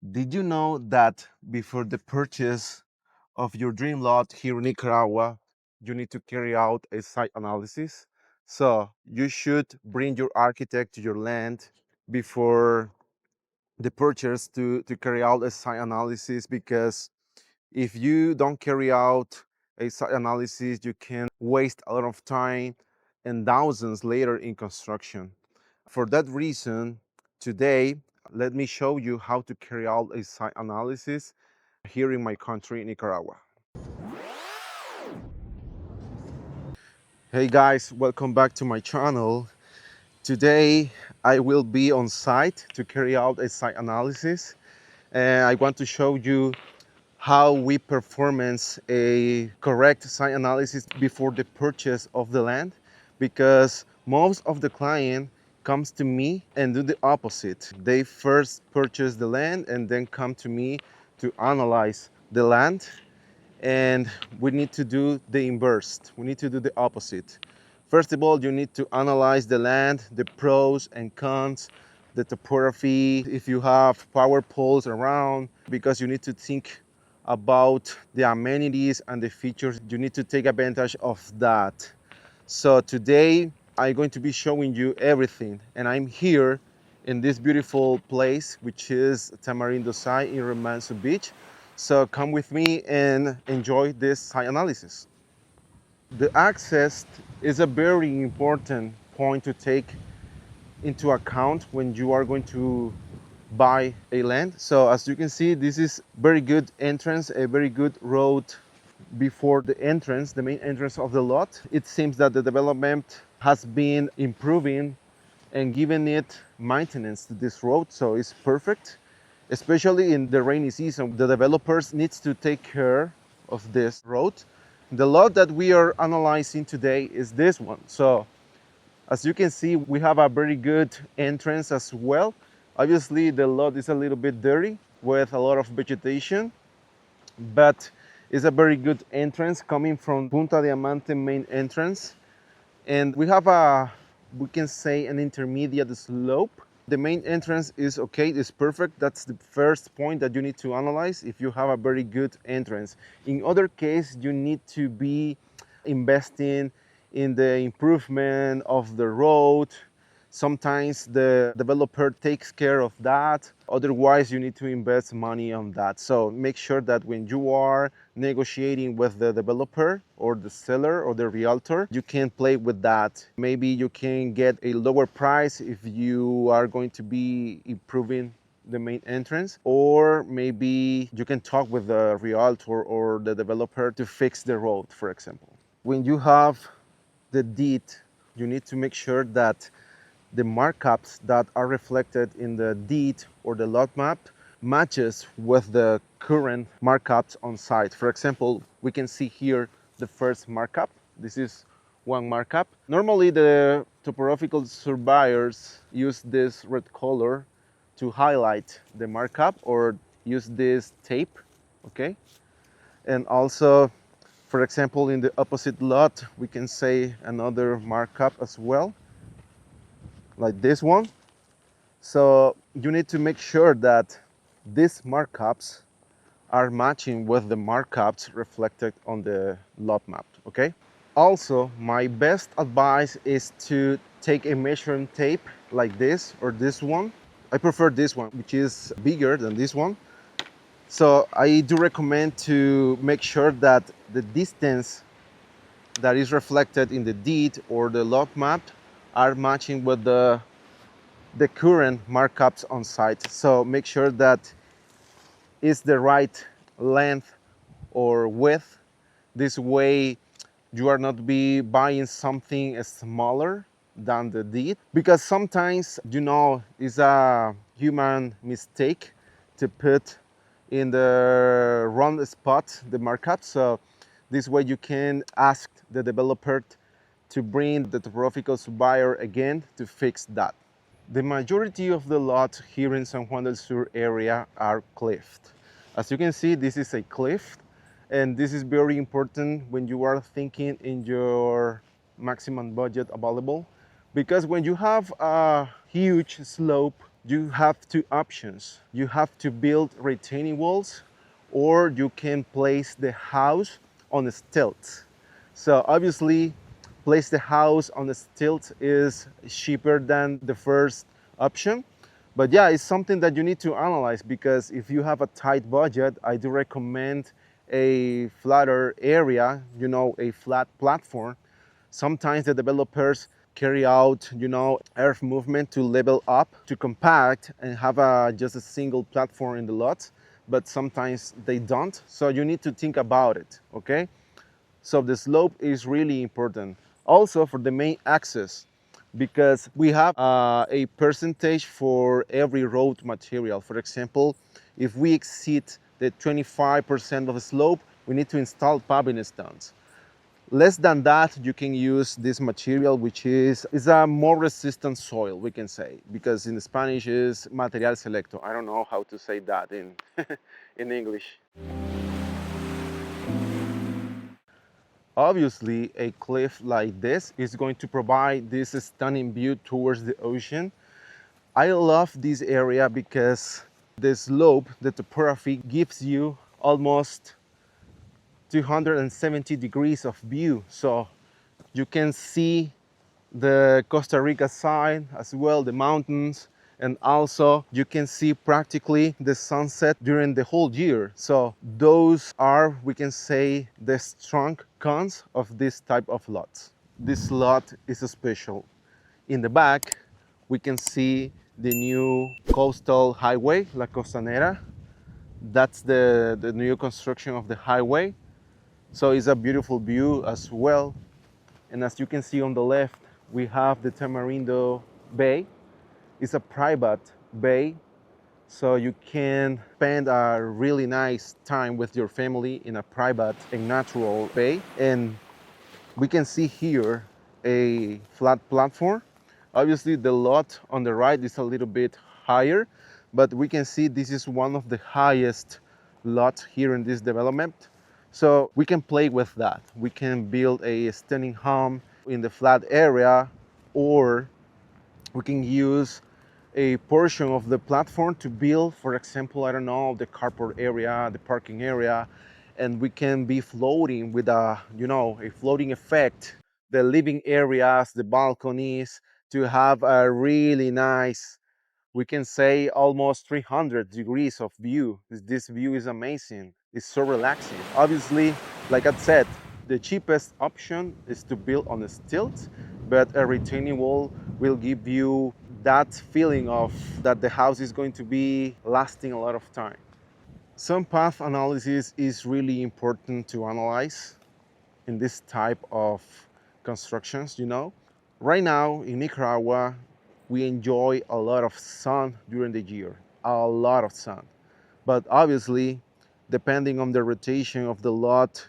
Did you know that before the purchase of your dream lot here in Nicaragua, you need to carry out a site analysis? So you should bring your architect to your land before the purchase to carry out a site analysis, because if you don't carry out a site analysis, you can waste a lot of time and thousands later in construction. For that reason, today, let me show you how to carry out a site analysis here in my country, Nicaragua. Hey guys, welcome back to my channel. Today, I will be on site to carry out a site analysis, and I want to show you how we performance a correct site analysis before the purchase of the land, because most of the client comes to me and do the opposite. They first purchase the land and then come to me to analyze the land, and we need to do the inverse. We need to do the opposite. First of all, you need to analyze the land, the pros and cons, the topography, if you have power poles around, because you need to think about the amenities and the features. You need to take advantage of that. So today I'm going to be showing you everything, and I'm here in this beautiful place, which is Tamarindo site in Remanso Beach. So come with me and enjoy this site analysis. The access is a very important point to take into account when you are going to buy a land. So as you can see, this is very good entrance, a very good road before the entrance, the main entrance of the lot. It seems that the development has been improving and giving it maintenance to this road, so it's perfect. Especially in the rainy season, the developers needs to take care of this road. The lot that we are analyzing today is this one. So as you can see, we have a very good entrance as well. Obviously, the lot is a little bit dirty with a lot of vegetation, but it's a very good entrance coming from Punta Diamante main entrance. And we have we can say an intermediate slope. The main entrance is okay, it's perfect. That's the first point that you need to analyze if you have a very good entrance. In other case, you need to be investing in the improvement of the road. Sometimes the developer takes care of that. Otherwise, you need to invest money on that. So make sure that when you are negotiating with the developer or the seller or the realtor, you can play with that. Maybe you can get a lower price if you are going to be improving the main entrance, or maybe you can talk with the realtor or the developer to fix the road, for example. When you have the deed, you need to make sure that the markups that are reflected in the deed or the lot map matches with the current markups on site. For example, we can see here the first markup. This is one markup. Normally the topographical surveyors use this red color to highlight the markup, or use this tape, okay? And also, for example, in the opposite lot, we can say another markup as well, like this one. So you need to make sure that these markups are matching with the markups reflected on the lot map, okay? Also, my best advice is to take a measuring tape like this or this one. I prefer this one, which is bigger than this one. So I do recommend to make sure that the distance that is reflected in the deed or the lot map are matching with the current markups on site. So make sure that it's the right length or width. This way you are not be buying something smaller than the deed, because sometimes, you know, it's a human mistake to put in the wrong spot the markup. So this way you can ask the developer to bring the topographical surveyor again to fix that. The majority of the lots here in SanJuandelSur area are cliffed. As you can see, this is a cliff, and this is very important when you are thinking in your maximum budget available, because when you have a huge slope, you have two options. You have to build retaining walls, or you can place the house on stilts. So obviously, place the house on the stilts is cheaper than the first option. But yeah, it's something that you need to analyze, because if you have a tight budget, I do recommend a flatter area, a flat platform. Sometimes the developers carry out, earth movement to level up, to compact and have just a single platform in the lot, but sometimes they don't. So you need to think about it, okay? So the slope is really important. Also for the main axis, because we have a percentage for every road material. For example, if we exceed the 25% of the slope, we need to install paving stones. Less than that, you can use this material, which is a more resistant soil, we can say, because in Spanish is material selecto. I don't know how to say that in, in English. Obviously, a cliff like this is going to provide this stunning view towards the ocean. I love this area because the slope, the topography gives you almost 270 degrees of view. So you can see the Costa Rica side as well, the mountains, and also you can see practically the sunset during the whole year. So those are, we can say, the strong cons of this type of lots. This lot is special. In the back, we can see the new coastal highway, La Costanera. That's the new construction of the highway. So it's a beautiful view as well. And as you can see on the left, we have the Tamarindo Bay. It's a private bay, so you can spend a really nice time with your family in a private and natural bay. And we can see here a flat platform. Obviously, the lot on the right is a little bit higher, but we can see this is one of the highest lots here in this development. So we can play with that. We can build a stunning home in the flat area, or we can use a portion of the platform to build, for example, I don't know, the carport area, the parking area, and we can be floating with a floating effect, the living areas, the balconies, to have a really nice, we can say almost 300 degrees of view. This view is amazing. It's so relaxing. Obviously, like I said, the cheapest option is to build on a stilt, but a retaining wall will give you that feeling of that the house is going to be lasting a lot of time. Some path analysis is really important to analyze in this type of constructions. Right now in Nicaragua, we enjoy a lot of sun during the year, a lot of sun. But obviously, depending on the rotation of the lot,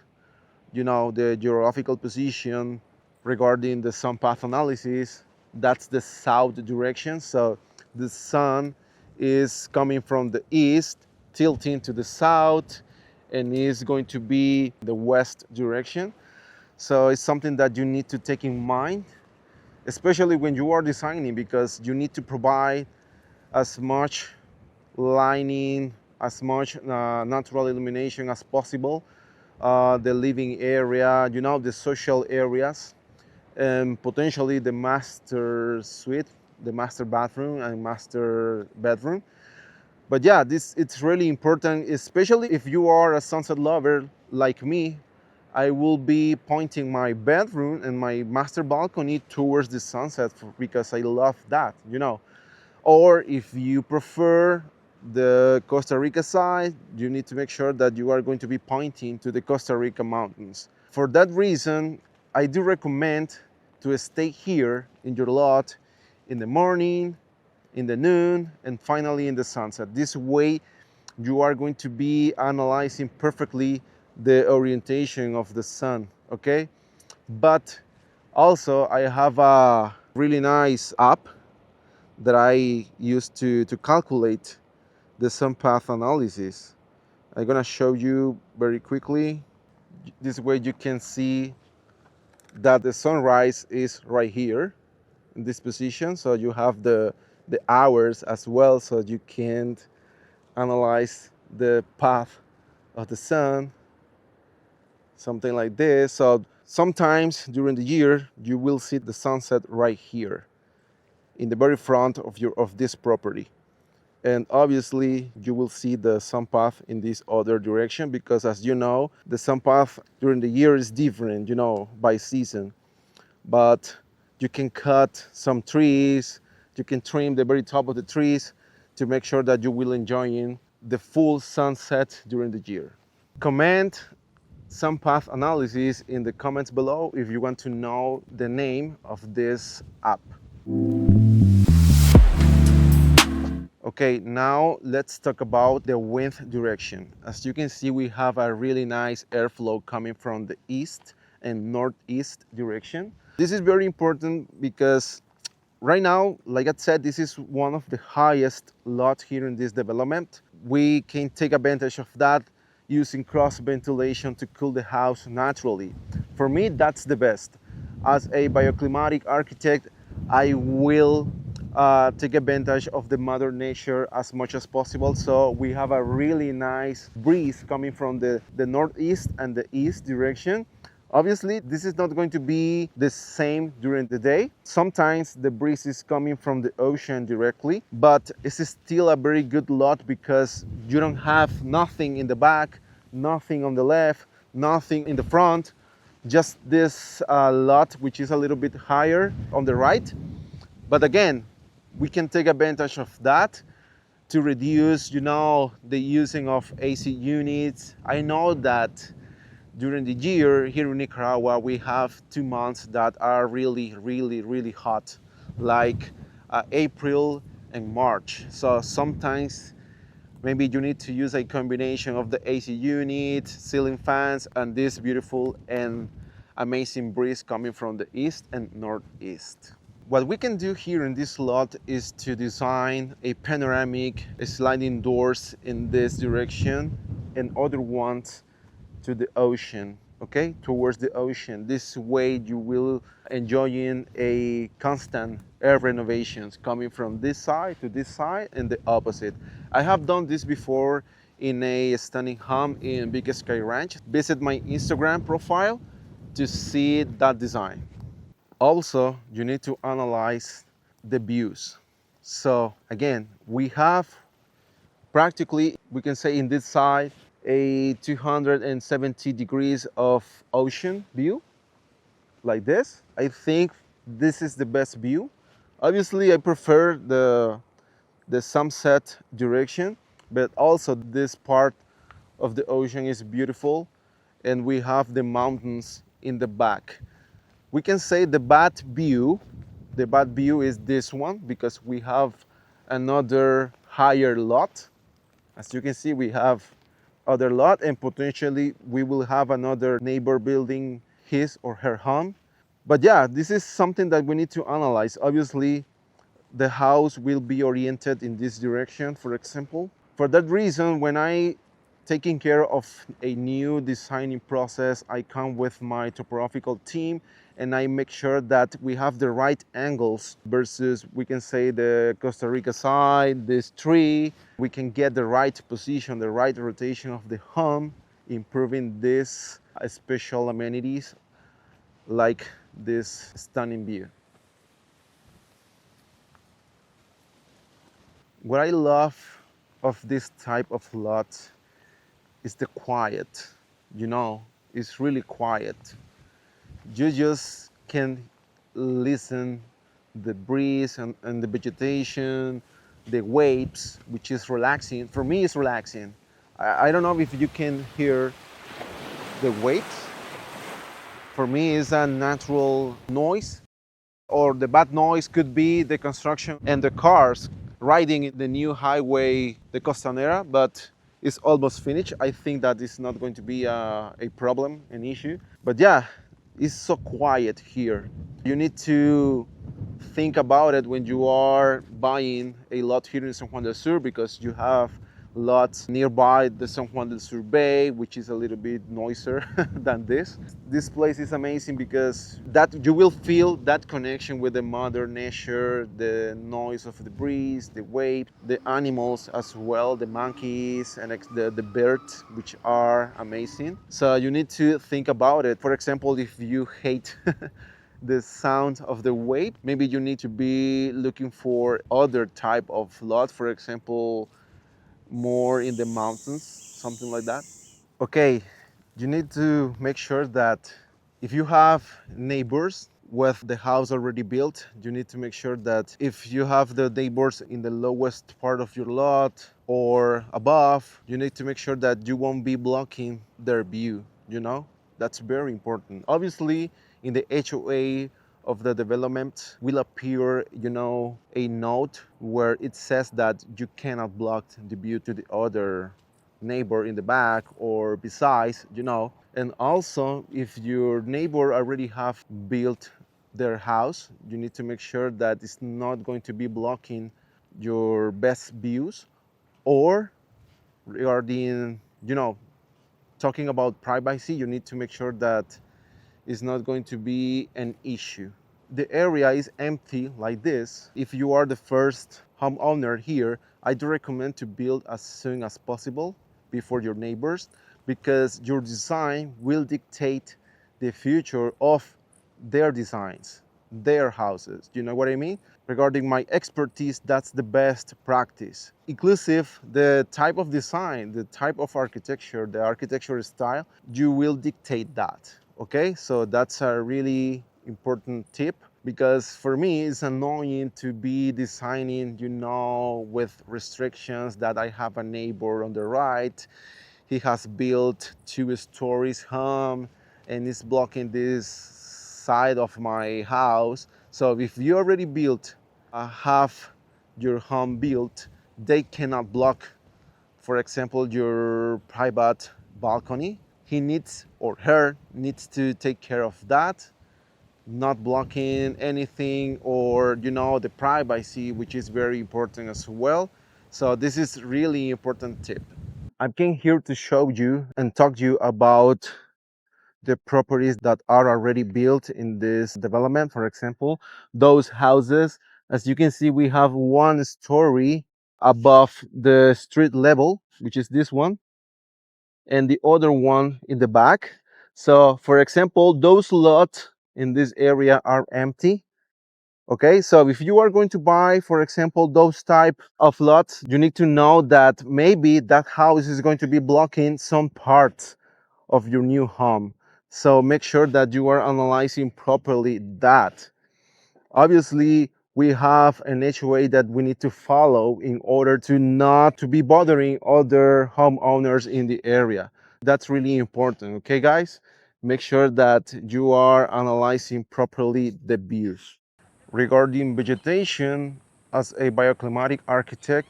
the geographical position regarding the sun path analysis, that's the south direction. So the sun is coming from the east, tilting to the south, and is going to be the west direction. So it's something that you need to take in mind, especially when you are designing, because you need to provide as much lighting, as much natural illumination as possible, the living area, the social areas, and potentially the master suite, the master bathroom and master bedroom. But yeah, it's really important, especially if you are a sunset lover like me. I will be pointing my bedroom and my master balcony towards the sunset because I love that. Or if you prefer the Costa Rica side, you need to make sure that you are going to be pointing to the Costa Rica mountains. For that reason, I do recommend to stay here in your lot in the morning, in the noon, and finally in the sunset. This way, you are going to be analyzing perfectly the orientation of the sun, okay? But also, I have a really nice app that I use to calculate the sun path analysis. I'm gonna show you very quickly. This way you can see that the sunrise is right here in this position. So you have the the hours as well, so you can analyze the path of the sun, something like this. So sometimes during the year you will see the sunset right here in the very front of this property, and obviously you will see the sun path in this other direction, because as you know, the sun path during the year is different, you know, by season. But you can cut some trees, you can trim the very top of the trees to make sure that you will enjoy the full sunset during the year. Comment sun path analysis in the comments below if you want to know the name of this app. Okay, now let's talk about the wind direction. As you can see, we have a really nice airflow coming from the east and northeast direction. This is very important because right now, like I said, this is one of the highest lots here in this development. We can take advantage of that using cross ventilation to cool the house naturally. For me, that's the best. As a bioclimatic architect, I will take advantage of the mother nature as much as possible. So we have a really nice breeze coming from the northeast and the east direction. Obviously, this is not going to be the same during the day. Sometimes the breeze is coming from the ocean directly, but it's still a very good lot because you don't have nothing in the back, nothing on the left, nothing in the front, just this lot, which is a little bit higher on the right. But again, we can take advantage of that to reduce, you know, the using of AC units. I know that during the year here in Nicaragua, we have 2 months that are really, really, really hot, like April and March. So sometimes maybe you need to use a combination of the AC unit, ceiling fans, and this beautiful and amazing breeze coming from the east and northeast. What we can do here in this lot is to design a panoramic sliding doors in this direction and other ones to the ocean, okay, towards the ocean. This way you will enjoying a constant air renovations coming from this side to this side and the opposite. I have done this before in a stunning home in Big Sky Ranch. Visit my Instagram profile to see that design. Also, you need to analyze the views. So again, we have practically, we can say in this side, a 270 degrees of ocean view, like this. I think this is the best view. Obviously, I prefer the sunset direction, but also this part of the ocean is beautiful, and we have the mountains in the back. We can say the bad view is this one, because we have another higher lot. As you can see, we have other lot, and potentially we will have another neighbor building his or her home. But yeah, this is something that we need to analyze. Obviously, the house will be oriented in this direction, for example. For that reason, when I taking care of a new designing process, I come with my topographical team and I make sure that we have the right angles versus, we can say, the Costa Rica side, this tree. We can get the right position, the right rotation of the home, improving this special amenities like this stunning view. What I love of this type of lot is the quiet. You know, it's really quiet. You just can listen the breeze and the vegetation, the waves, which is relaxing. For me, it's relaxing. I don't know if you can hear the waves. For me, it's a natural noise, or the bad noise could be the construction and the cars riding the new highway, the Costanera, but it's almost finished. I think that is not going to be a problem, an issue. But yeah, it's so quiet here. You need to think about it when you are buying a lot here in SanJuandelSur, because you have lots nearby the SanJuandelSur Bay, which is a little bit noisier than this. This place is amazing because that you will feel that connection with the mother nature, the noise of the breeze, the wave, the animals as well, the monkeys and the birds, which are amazing. So you need to think about it. For example, if you hate the sound of the wave, maybe you need to be looking for other type of lot, for example, more in the mountains, something like that. Okay, you need to make sure that if you have neighbors with the house already built, you need to make sure that if you have the neighbors in the lowest part of your lot or above, you need to make sure that you won't be blocking their view, you know? That's very important. Obviously, in the HOA of the development will appear, a note where it says that you cannot block the view to the other neighbor in the back or besides, And also, if your neighbor already have built their house, you need to make sure that it's not going to be blocking your best views. Or regarding, talking about privacy, you need to make sure that it's not going to be an issue. The area is empty like this. If you are the first homeowner here, I do recommend to build as soon as possible before your neighbors, because your design will dictate the future of their designs, their houses. You know what I mean? Regarding my expertise, that's the best practice. Inclusive the type of design, the type of architecture, the architecture style, you will dictate that. Okay, so that's a really important tip, because for me it's annoying to be designing, with restrictions that I have a neighbor on the right. He has built 2 stories home and is blocking this side of my house. So if you already built have your home built, they cannot block, for example, your private balcony. He needs, or her needs, to take care of that, not blocking anything, or the privacy, which is very important as well. So this is really important tip. I came here to show you and talk to you about the properties that are already built in this development. For example, those houses, as you can see, we have 1 story above the street level, which is this one, and the other one in the back. So for example, those lots in this area are empty. Okay, so if you are going to buy, for example, those type of lots, you need to know that maybe that house is going to be blocking some parts of your new home. So make sure that you are analyzing properly that. Obviously, we have an HOA that we need to follow in order to not to be bothering other homeowners in the area. That's really important, okay guys? Make sure that you are analyzing properly the views. Regarding vegetation, as a bioclimatic architect,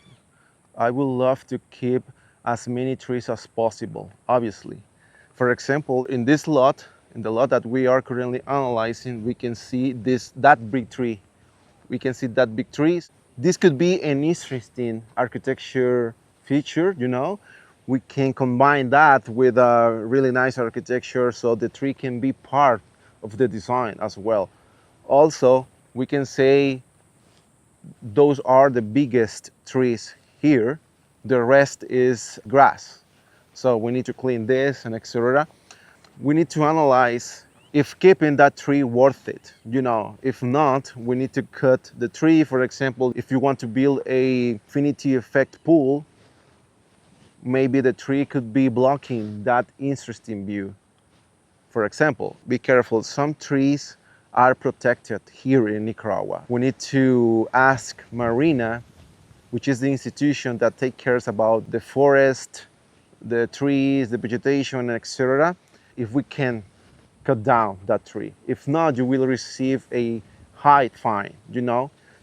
I would love to keep as many trees as possible, obviously. For example, in this lot, in the lot that we are currently analyzing, we can see that big tree. We can see that big trees. This could be an interesting architecture feature, We can combine that with a really nice architecture, so the tree can be part of the design as well. Also, we can say those are the biggest trees here. The rest is grass. So we need to clean this and etc. We need to analyze if keeping that tree worth it. If not, we need to cut the tree. For example, if you want to build a infinity effect pool, maybe the tree could be blocking that interesting view. For example, be careful. Some trees are protected here in Nicaragua. We need to ask Marina, which is the institution that takes care about the forest, the trees, the vegetation, etc., if we can cut down that tree. If not, you will receive a high fine,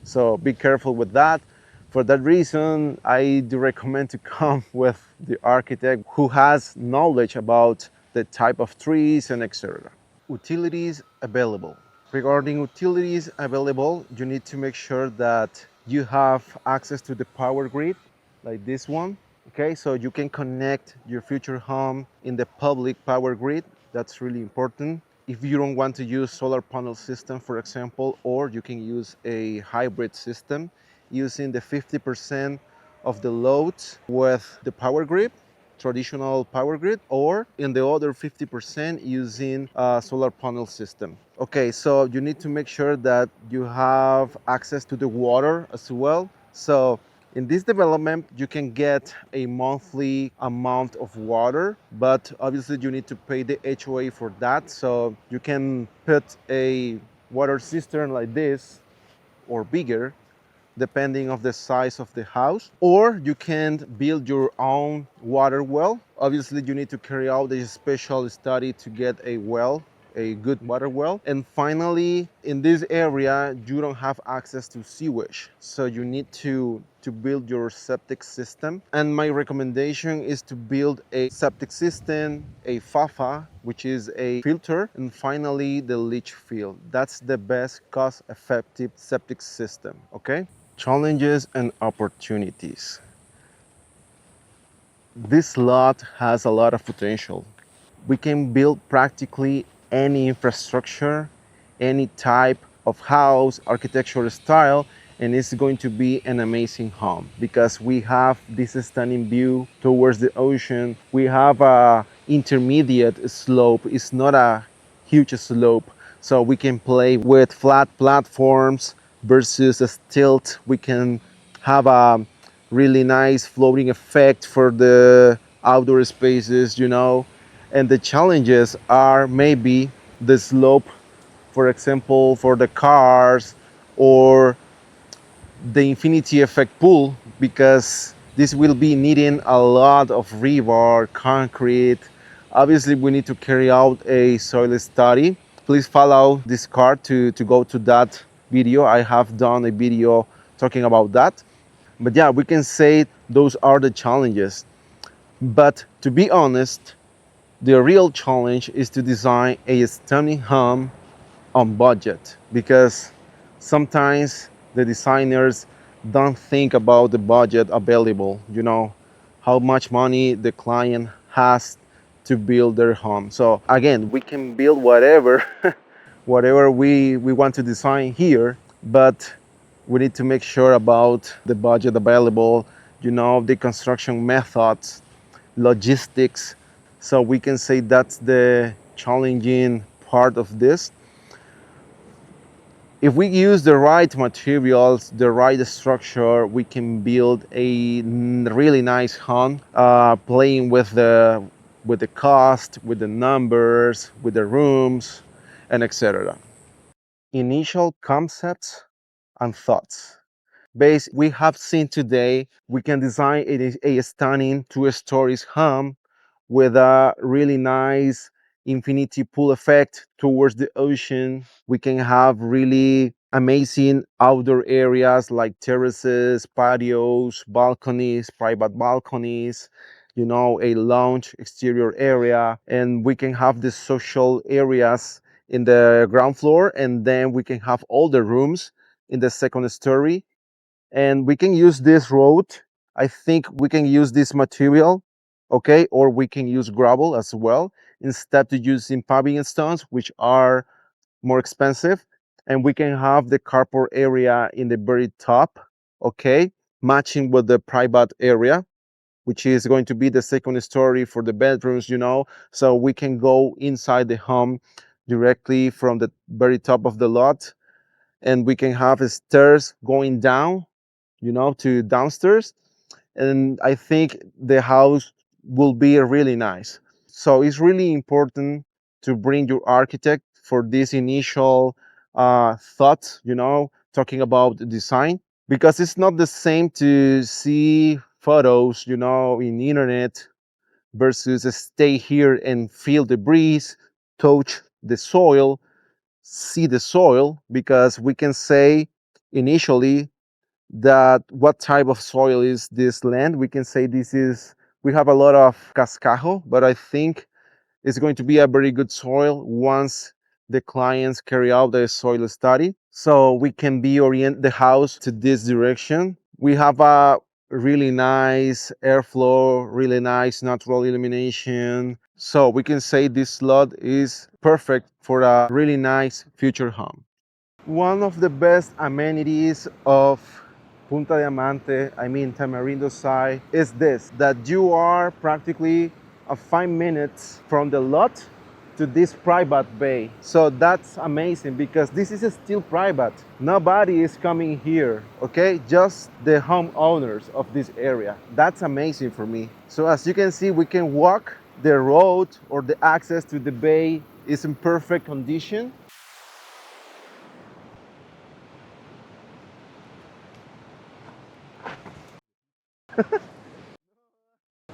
So be careful with that. For that reason, I do recommend to come with the architect who has knowledge about the type of trees and etc. Utilities available. Regarding utilities available, you need to make sure that you have access to the power grid, like this one, Okay, so you can connect your future home in the public power grid. That's really important. If you don't want to use solar panel system, for example, or you can use a hybrid system using the 50% of the loads with the power grid, traditional power grid, or in the other 50% using a solar panel system. Okay, so you need to make sure that you have access to the water as well. So in this development, you can get a monthly amount of water, but obviously you need to pay the HOA for that. So you can put a water cistern like this or bigger, depending of the size of the house, or you can build your own water well. Obviously you need to carry out a special study to get a well, a good water well. And finally, in this area you don't have access to sewage, so you need to build your septic system. And my recommendation is to build a septic system, a FAFA, which is a filter, and finally the leach field. That's the best cost-effective septic system. Okay, challenges and opportunities. This lot has a lot of potential. We can build practically any infrastructure, any type of house, architectural style, and it's going to be an amazing home because we have this stunning view towards the ocean. We have a intermediate slope. It's not a huge slope, so we can play with flat platforms versus a stilt. We can have a really nice floating effect for the outdoor spaces, you know. And the challenges are maybe the slope, for example, for the cars, or the infinity effect pool, because this will be needing a lot of rebar, concrete. Obviously we need to carry out a soil study. Please follow this card to go to that video. I have done a video talking about that. But yeah, we can say those are the challenges. But to be honest, the real challenge is to design a stunning home on budget, because sometimes the designers don't think about the budget available, you know, how much money the client has to build their home. So again, we can build whatever whatever we want to design here, but we need to make sure about the budget available, you know, the construction methods, logistics. So we can say that's the challenging part of this. If we use the right materials, the right structure, we can build a really nice home, playing with the cost, with the numbers, with the rooms, and etc. Initial concepts and thoughts. Base we have seen today, we can design a stunning two-story home with a really nice infinity pool effect towards the ocean. We can have really amazing outdoor areas like terraces, patios, balconies, private balconies, you know, a lounge exterior area. And we can have the social areas in the ground floor, and then we can have all the rooms in the second story. And we can use this road. I think we can use this material, okay, or we can use gravel as well instead of using paving stones, which are more expensive. And we can have the carport area in the very top, okay, matching with the private area, which is going to be the second story for the bedrooms, you know. So we can go inside the home directly from the very top of the lot, and we can have stairs going down, you know, to downstairs. And I think the house will be really nice. So it's really important to bring your architect for this initial thought, you know, talking about the design, because it's not the same to see photos, you know, in the internet versus stay here and feel the breeze, touch the soil, see the soil, because we can say initially that what type of soil is this land. We can say this is, we have a lot of cascajo, but I think it's going to be a very good soil once the clients carry out the soil study. So we can be orient the house to this direction. We have a really nice airflow, really nice natural illumination. So we can say this lot is perfect for a really nice future home. One of the best amenities of Punta Diamante, I mean Tamarindo side, is this, that you are practically 5 minutes from the lot to this private bay. So that's amazing because this is still private. Nobody is coming here, okay? Just the homeowners of this area. That's amazing for me. So as you can see, we can walk. The road or the access to the bay is in perfect condition.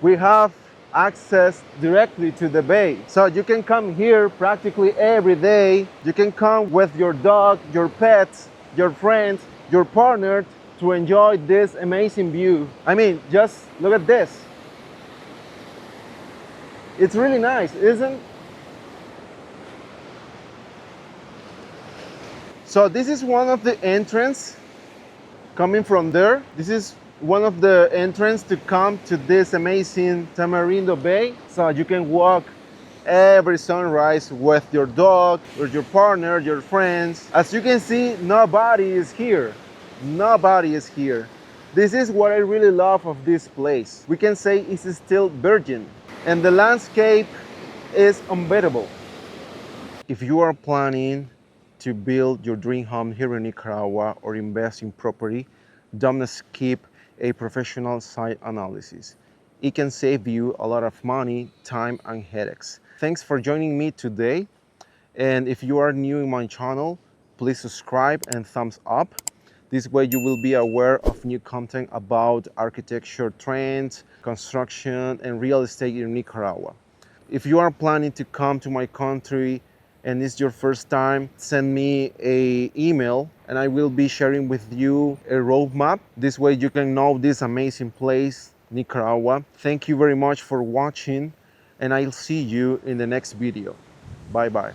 We have access directly to the bay. So you can come here practically every day. You can come with your dog, your pets, your friends, your partner to enjoy this amazing view. I mean, just look at this. It's really nice, isn't it? So this is one of the entrance coming from there. This is one of the entrance to come to this amazing Tamarindo Bay. So you can walk every sunrise with your dog, with your partner, your friends. As you can see, nobody is here. Nobody is here. This is what I really love of this place. We can say it's still virgin and the landscape is unbeatable. If you are planning to build your dream home here in Nicaragua or invest in property, don't skip a professional site analysis. It can save you a lot of money, time, and headaches. Thanks for joining me today. And if you are new in my channel, please subscribe and thumbs up. This way you will be aware of new content about architecture trends, construction, and real estate in Nicaragua. If you are planning to come to my country and it's your first time, send me an email and I will be sharing with you a roadmap. This way you can know this amazing place, Nicaragua. Thank you very much for watching and I'll see you in the next video. Bye bye.